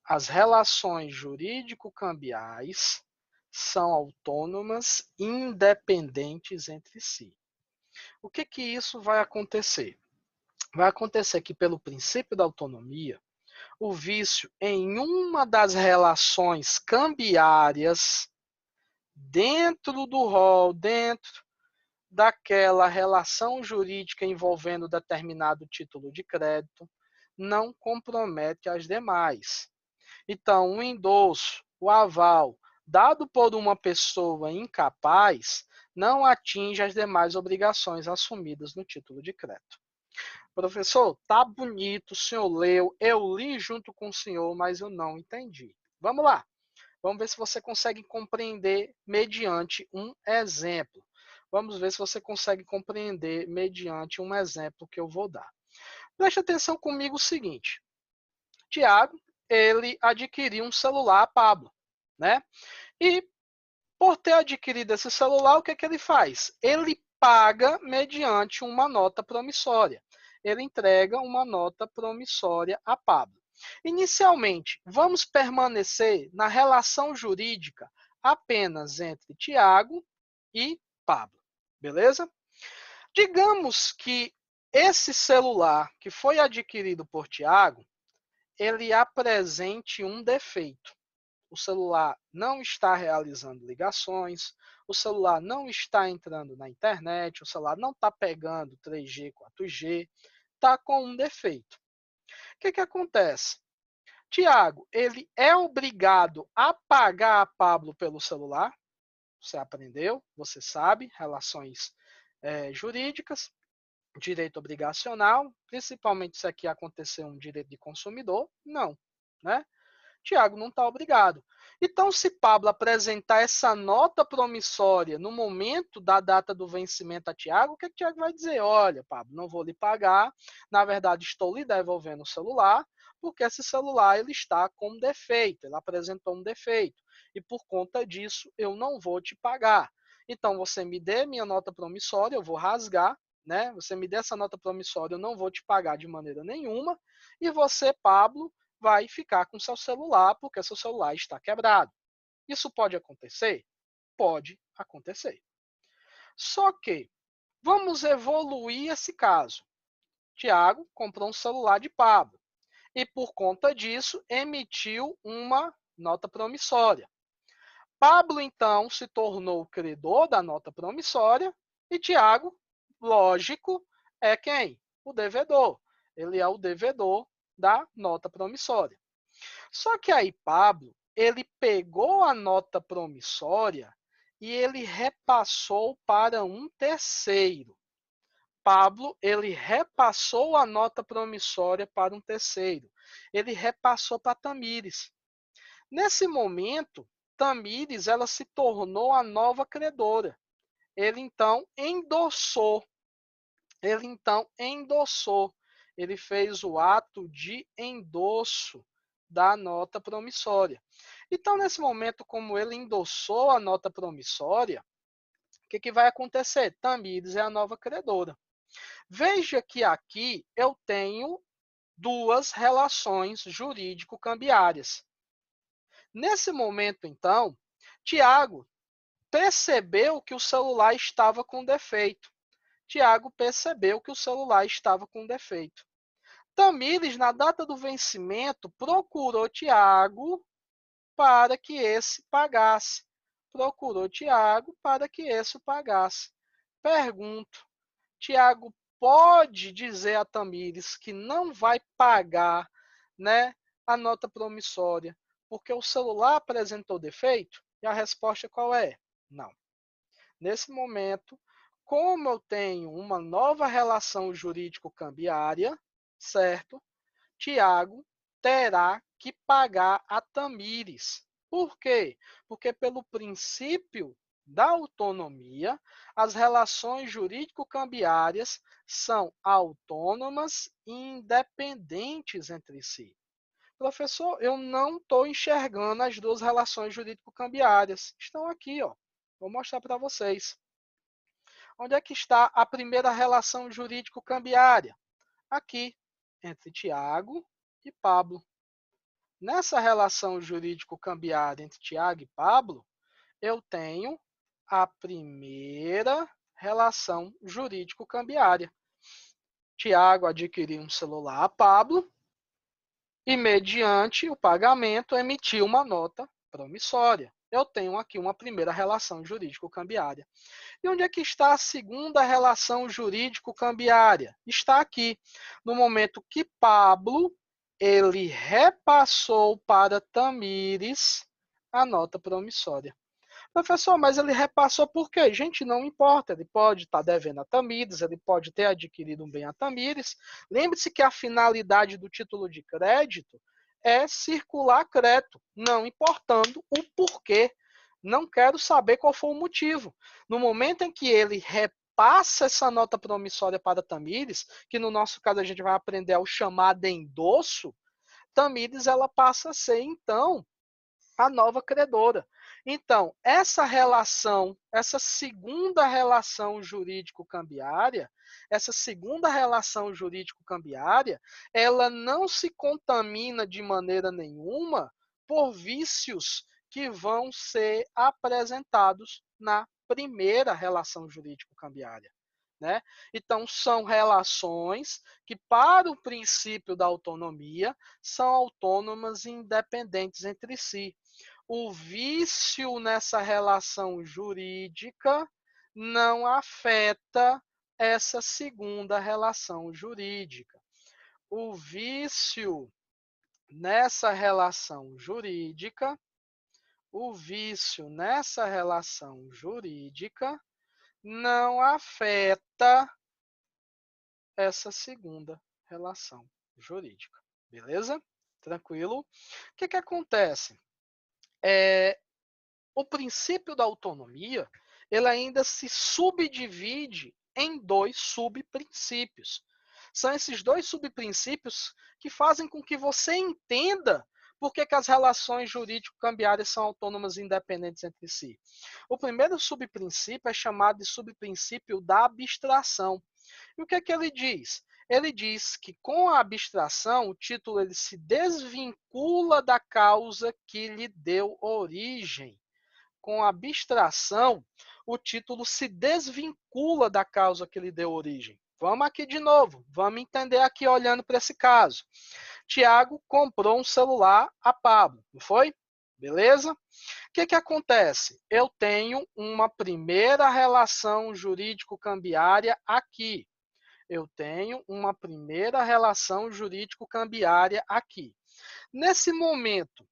As relações jurídico-cambiais são autônomas, independentes entre si. O que que isso vai acontecer? Vai acontecer que, pelo princípio da autonomia, o vício em uma das relações cambiárias dentro do rol, dentro daquela relação jurídica envolvendo determinado título de crédito, não compromete as demais. Então, o endosso, o aval, dado por uma pessoa incapaz, não atinge as demais obrigações assumidas no título de crédito. Professor, tá bonito, o senhor leu, eu li junto com o senhor, mas eu não entendi. Vamos lá. Vamos ver se você consegue compreender mediante um exemplo. Vamos ver se você consegue compreender mediante um exemplo que eu vou dar. Preste atenção comigo o seguinte. Tiago, ele adquiriu um celular Pablo, né? E por ter adquirido esse celular, o que é que ele faz? Ele paga mediante uma nota promissória. Ele entrega uma nota promissória a Pablo. Inicialmente, vamos permanecer na relação jurídica apenas entre Tiago e Pablo. Beleza? Digamos que esse celular que foi adquirido por Tiago, ele apresente um defeito. O celular não está realizando ligações, o celular não está entrando na internet, o celular não está pegando 3G, 4G, está com um defeito. O que, que acontece? Tiago, ele é obrigado a pagar a Pablo pelo celular? Você aprendeu, você sabe, relações jurídicas, direito obrigacional, principalmente se aqui acontecer um direito de consumidor, não, né? Tiago não está obrigado. Então, se Pablo apresentar essa nota promissória no momento da data do vencimento a Tiago, o que Tiago vai dizer? Olha, Pablo, não vou lhe pagar, na verdade estou lhe devolvendo o celular, porque esse celular ele está com defeito, ele apresentou um defeito, e por conta disso eu não vou te pagar. Então, você me dê minha nota promissória, eu vou rasgar, né? Você me dê essa nota promissória, eu não vou te pagar de maneira nenhuma, e você, Pablo, vai ficar com seu celular porque seu celular está quebrado. Isso pode acontecer? Pode acontecer. Só que vamos evoluir esse caso. Tiago comprou um celular de Pablo e, por conta disso, emitiu uma nota promissória. Pablo, então, se tornou o credor da nota promissória e Tiago, lógico, é quem? O devedor. Ele é o devedor da nota promissória. Só que aí Pablo, ele pegou a nota promissória e ele repassou para um terceiro. Pablo, ele repassou a nota promissória para um terceiro. Ele repassou para Tamires. Nesse momento, Tamires, ela se tornou a nova credora. Ele então endossou. Ele fez o ato de endosso da nota promissória. Então, nesse momento, como ele endossou a nota promissória, o que vai acontecer? Tamires é a nova credora. Veja que aqui eu tenho duas relações jurídico-cambiárias. Nesse momento, então, Tiago percebeu que o celular estava com defeito. Tiago percebeu que o celular estava com defeito. Tamires, na data do vencimento, procurou Tiago para que esse pagasse. Procurou Tiago para que esse pagasse. Pergunto, Tiago pode dizer a Tamires que não vai pagar, né, a nota promissória porque o celular apresentou defeito? E a resposta qual é? Não. Nesse momento, como eu tenho uma nova relação jurídico-cambiária, certo? Tiago terá que pagar a Tamires. Por quê? Porque pelo princípio da autonomia, as relações jurídico-cambiárias são autônomas e independentes entre si. Professor, eu não estou enxergando as duas relações jurídico-cambiárias. Estão aqui, ó. Vou mostrar para vocês. Onde é que está a primeira relação jurídico-cambiária? Aqui, entre Tiago e Pablo. Nessa relação jurídico-cambiária entre Tiago e Pablo, eu tenho a primeira relação jurídico-cambiária. Tiago adquiriu um celular a Pablo e, mediante o pagamento, emitiu uma nota promissória. Eu tenho aqui uma primeira relação jurídico-cambiária. E onde é que está a segunda relação jurídico-cambiária? Está aqui, no momento que Pablo ele repassou para Tamires a nota promissória. Professor, mas ele repassou por quê? Gente, não importa. Ele pode estar devendo a Tamires, ele pode ter adquirido um bem a Tamires. Lembre-se que a finalidade do título de crédito é circular crédito, não importando o porquê. Não quero saber qual foi o motivo. No momento em que ele repassa essa nota promissória para Tamires, que no nosso caso a gente vai aprender ao chamado endosso, Tamires ela passa a ser, então, a nova credora. Então, essa relação, essa segunda relação jurídico-cambiária, ela não se contamina de maneira nenhuma por vícios que vão ser apresentados na primeira relação jurídico-cambiária. Né? Então, são relações que, para o princípio da autonomia, são autônomas e independentes entre si. O vício nessa relação jurídica não afeta essa segunda relação jurídica. O vício nessa relação jurídica, o vício nessa relação jurídica não afeta essa segunda relação jurídica. Beleza? Tranquilo? O que acontece? O princípio da autonomia, ele ainda se subdivide em dois subprincípios. São esses dois subprincípios que fazem com que você entenda por que as relações jurídico-cambiárias são autônomas e independentes entre si. O primeiro subprincípio é chamado de subprincípio da abstração. E o que é que ele diz? Ele diz que com a abstração, o título ele se desvincula da causa que lhe deu origem. Com a abstração, o título se desvincula da causa que lhe deu origem. Vamos aqui de novo, vamos entender aqui olhando para esse caso. Tiago comprou um celular a Pablo, não foi? Beleza? O que acontece? Eu tenho uma primeira relação jurídico-cambiária aqui. Eu tenho uma primeira relação jurídico-cambiária aqui. Nesse momento,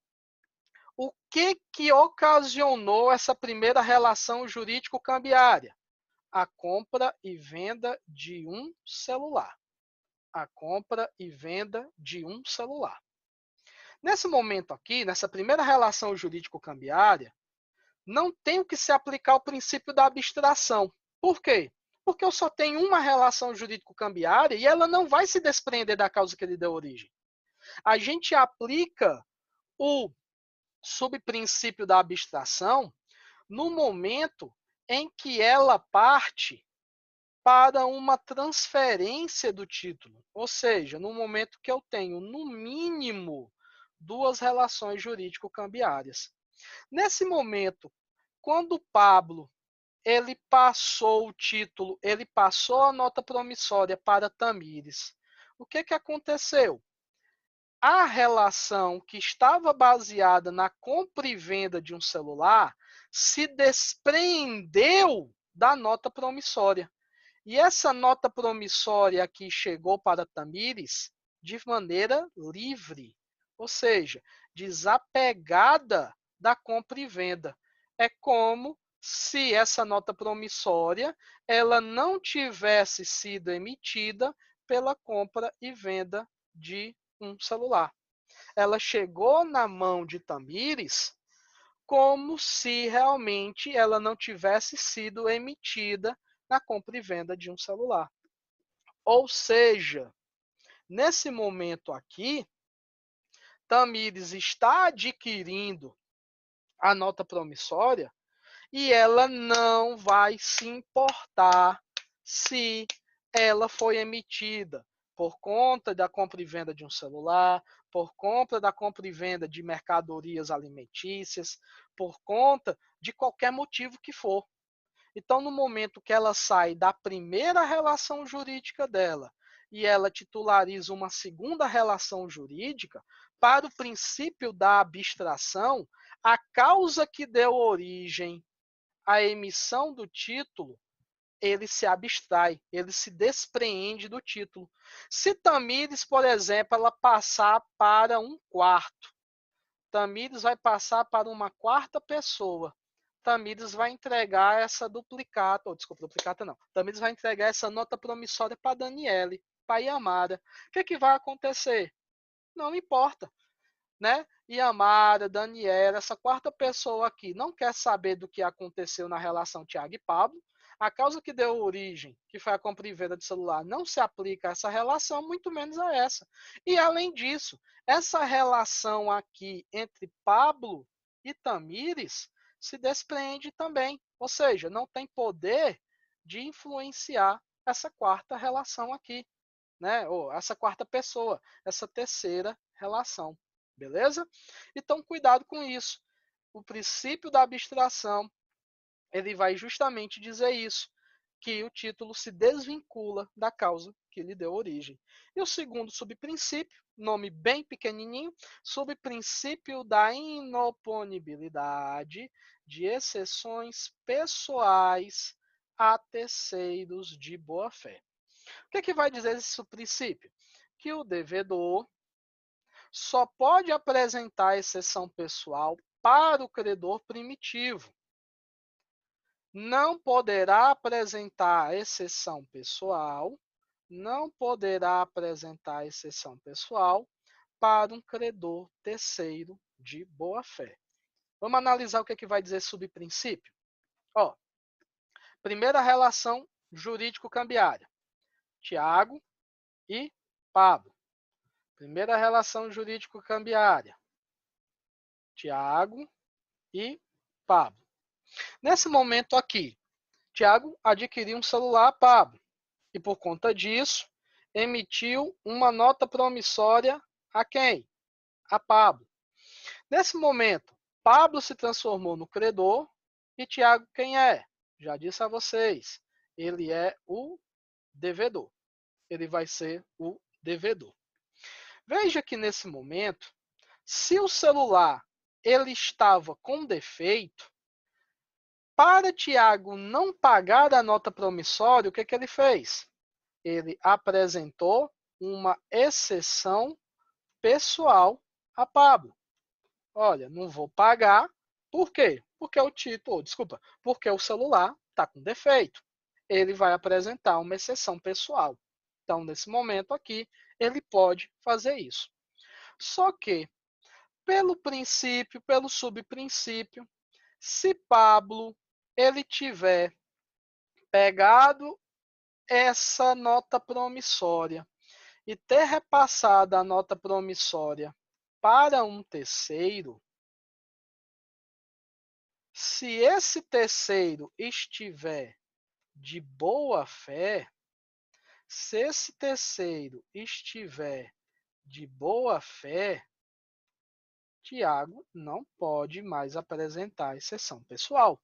o que ocasionou essa primeira relação jurídico-cambiária? A compra e venda de um celular. A compra e venda de um celular. Nesse momento aqui, nessa primeira relação jurídico-cambiária, não tem que se aplicar o princípio da abstração. Por quê? Porque eu só tenho uma relação jurídico-cambiária e ela não vai se desprender da causa que lhe deu origem. A gente aplica o subprincípio da abstração no momento em que ela parte para uma transferência do título, ou seja, no momento que eu tenho, no mínimo, duas relações jurídico-cambiárias. Nesse momento, quando o Pablo ele passou o título, ele passou a nota promissória para Tamires, o que aconteceu? A relação que estava baseada na compra e venda de um celular se despreendeu da nota promissória. E essa nota promissória aqui chegou para Tamires de maneira livre, ou seja, desapegada da compra e venda. É como se essa nota promissória ela não tivesse sido emitida pela compra e venda de um celular. Ela chegou na mão de Tamires como se realmente ela não tivesse sido emitida na compra e venda de um celular. Ou seja, nesse momento aqui, Tamires está adquirindo a nota promissória e ela não vai se importar se ela foi emitida por conta da compra e venda de um celular, por conta da compra e venda de mercadorias alimentícias, por conta de qualquer motivo que for. Então, no momento que ela sai da primeira relação jurídica dela e ela titulariza uma segunda relação jurídica, para o princípio da abstração, a causa que deu origem à emissão do título, ele se abstrai, ele se despreende do título. Se Tamires, por exemplo, ela passar para um quarto, Tamires vai passar para uma quarta pessoa. Tamires vai entregar essa duplicata, ou desculpa, duplicata não. Tamires vai entregar essa nota promissória para Daniele, para Yamara. O que vai acontecer? Não importa, né? Yamara, Daniela, essa quarta pessoa aqui não quer saber do que aconteceu na relação Tiago e Pablo. A causa que deu origem, que foi a compra e venda de celular, não se aplica a essa relação, muito menos a essa. E além disso, essa relação aqui entre Pablo e Tamires se despreende também. Ou seja, não tem poder de influenciar essa quarta relação aqui, né? Ou essa quarta pessoa, essa terceira relação. Beleza? Então, cuidado com isso. O princípio da abstração, ele vai justamente dizer isso, que o título se desvincula da causa que lhe deu origem. E o segundo subprincípio, nome bem pequenininho, subprincípio da inoponibilidade de exceções pessoais a terceiros de boa-fé. O que vai dizer esse princípio? Que o devedor só pode apresentar exceção pessoal para o credor primitivo. Não poderá apresentar exceção pessoal, não poderá apresentar exceção pessoal para um credor terceiro de boa-fé. Vamos analisar o que, vai dizer subprincípio? Ó, primeira relação jurídico-cambiária. Tiago e Pablo. Primeira relação jurídico-cambiária. Tiago e Pablo. Nesse momento aqui, Tiago adquiriu um celular a Pablo e, por conta disso, emitiu uma nota promissória a quem? A Pablo. Nesse momento, Pablo se transformou no credor e Tiago quem é? Já disse a vocês, ele é o devedor. Ele vai ser o devedor. Veja que nesse momento, se o celular ele estava com defeito, para Tiago não pagar a nota promissória, o que ele fez? Ele apresentou uma exceção pessoal a Pablo. Olha, não vou pagar. Por quê? Porque o título, desculpa, porque o celular está com defeito. Ele vai apresentar uma exceção pessoal. Então, nesse momento aqui, ele pode fazer isso. Só que, pelo princípio, pelo subprincípio, se Pablo ele tiver pegado essa nota promissória e ter repassado a nota promissória para um terceiro, se esse terceiro estiver de boa fé, se esse terceiro estiver de boa fé, Tiago não pode mais apresentar exceção pessoal.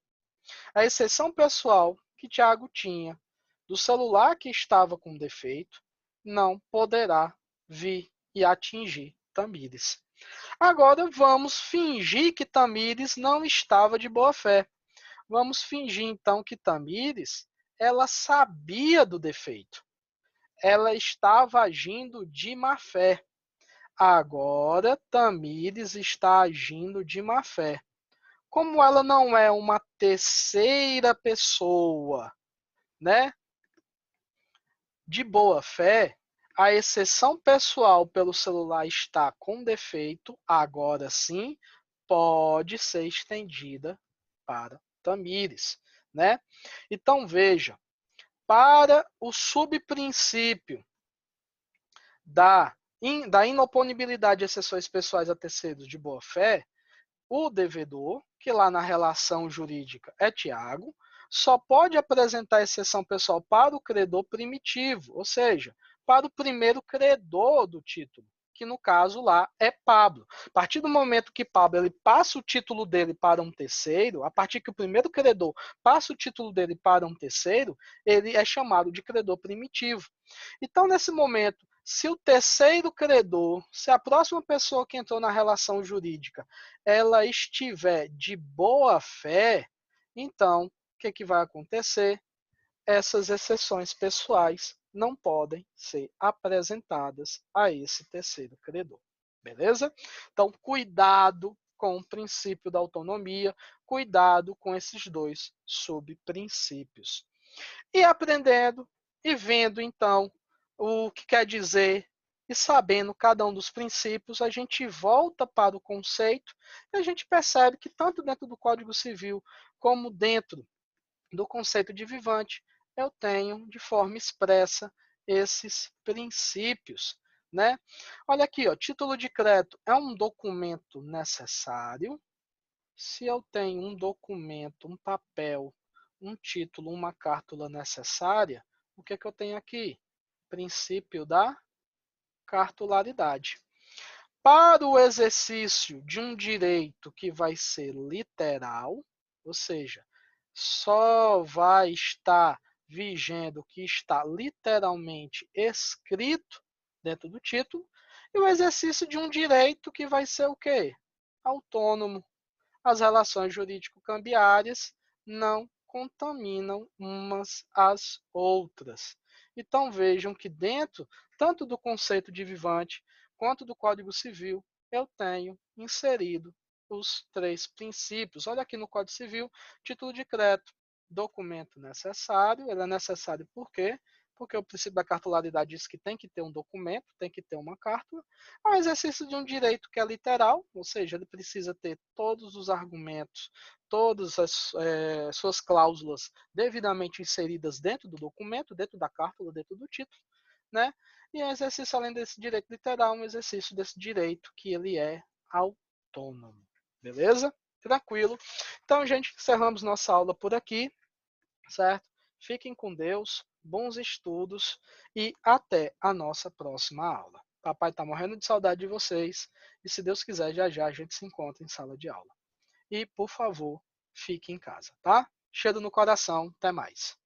A exceção pessoal que Tiago tinha do celular que estava com defeito não poderá vir e atingir Tamires. Agora vamos fingir que Tamires não estava de boa fé. Vamos fingir então que Tamires ela sabia do defeito. Ela estava agindo de má fé. Agora Tamires está agindo de má fé. Como ela não é uma terceira pessoa, né, de boa fé, a exceção pessoal pelo celular está com defeito, agora sim pode ser estendida para Tamires, né? Então veja, para o subprincípio da inoponibilidade de exceções pessoais a terceiros de boa fé, o devedor, que lá na relação jurídica é Tiago, só pode apresentar exceção pessoal para o credor primitivo, ou seja, para o primeiro credor do título, que no caso lá é Pablo. A partir do momento que Pablo ele passa o título dele para um terceiro, a partir que o primeiro credor passa o título dele para um terceiro, ele é chamado de credor primitivo. Então, nesse momento, se o terceiro credor, se a próxima pessoa que entrou na relação jurídica, ela estiver de boa fé, então, o que vai acontecer? Essas exceções pessoais não podem ser apresentadas a esse terceiro credor. Beleza? Então, cuidado com o princípio da autonomia, cuidado com esses dois subprincípios. E aprendendo e vendo, então, o que quer dizer e sabendo cada um dos princípios, a gente volta para o conceito e a gente percebe que tanto dentro do Código Civil como dentro do conceito de vivante, eu tenho de forma expressa esses princípios, né? Olha aqui, ó, título de crédito é um documento necessário. Se eu tenho um documento, um papel, um título, uma cártula necessária, o que eu tenho aqui? Princípio da cartularidade. Para o exercício de um direito que vai ser literal, ou seja, só vai estar vigendo o que está literalmente escrito dentro do título, e o exercício de um direito que vai ser o quê? Autônomo. As relações jurídico-cambiárias não contaminam umas às outras. Então vejam que dentro tanto do conceito de vivante quanto do Código Civil, eu tenho inserido os 3 princípios. Olha aqui no Código Civil, título de crédito, documento necessário. Ele é necessário por quê? Porque o princípio da cartularidade diz que tem que ter um documento, tem que ter uma cártula. É um exercício de um direito que é literal, ou seja, ele precisa ter todos os argumentos, todas as suas cláusulas devidamente inseridas dentro do documento, dentro da cártula, dentro do título, né? E é um exercício, além desse direito literal, um exercício desse direito que ele é autônomo. Beleza? Tranquilo. Então, gente, encerramos nossa aula por aqui, certo? Fiquem com Deus, bons estudos e até a nossa próxima aula. Papai está morrendo de saudade de vocês e, se Deus quiser, já já a gente se encontra em sala de aula. E, por favor, fique em casa, tá? Cheiro no coração, até mais.